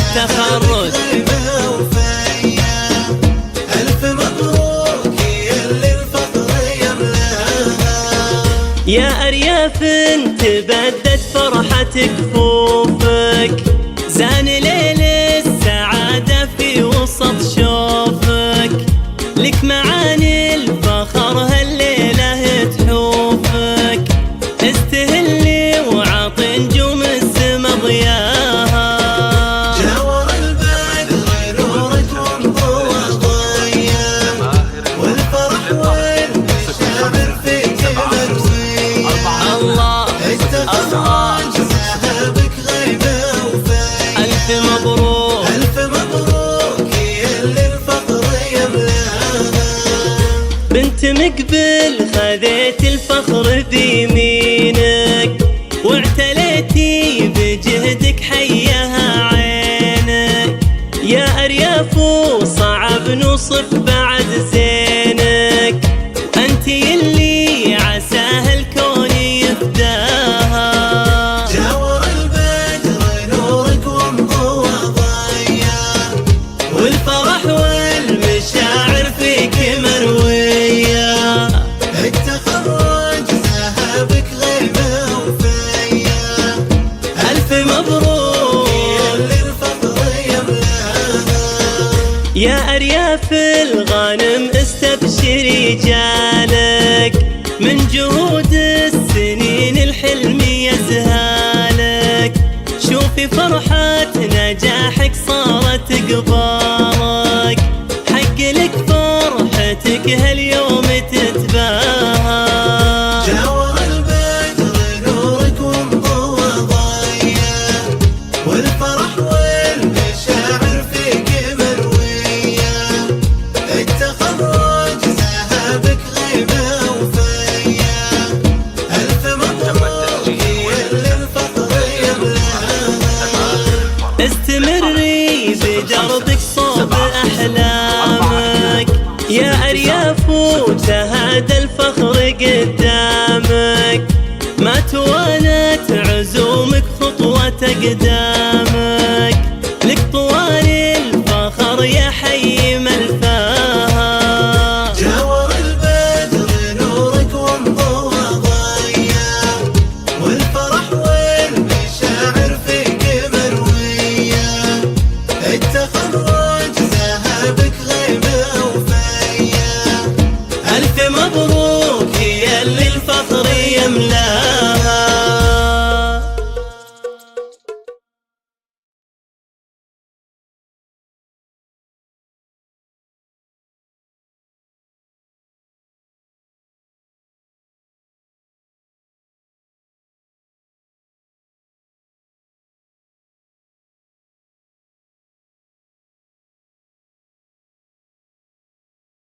التخرج. ألف مبروك يا اللي الفخر يملاها. يا أرياف تبدت فرحة كفوفك، زان ليل السعادة في وسط شوفك، لك معاني الفخر هالليلة تحوفك، استهلي وعطي نجوم السما ضياها. جاور البدر نورك وانضوى ضيا، والفرح والمشاعر فيك مروية. الله التخرج ذهبك غيبة وفاية. ألف مبروك ألف مبروك يا اللي الفخر يملاها. بنت مقبل خذيت الفخر بيمينك، واعتليتي بجهدك حياها عينك، يا أرياف وصعب نوصف بعد زينك، أنتي اللي عساها الكون يفداها. جاور البدر نورك وانضوى ضيا، والفرح والمشاعر فيك مروية. التخرج ذهبك غيبة وفاية. ألف مبروك يا اللي الفخر يملاها. يا أرياف الغانم استبشري جالك، من جهود السنين الحلم يزهالك، شوفي فرحة نجاحك صارت قبالك، حق لك فرحتك هاليوم تتباهى. جاور البدر نورك وانضوى ضيا، والفرح والمشاعر فيك مروية. التخرج ذهبك غيبة وفاية. ألف مبروك يا اللي الفخر يملاها. استمري بدربك صوب أحلامك، يا أرياف وتهادى الفخر قدامك، ما توانت عزومك خطوة قدام.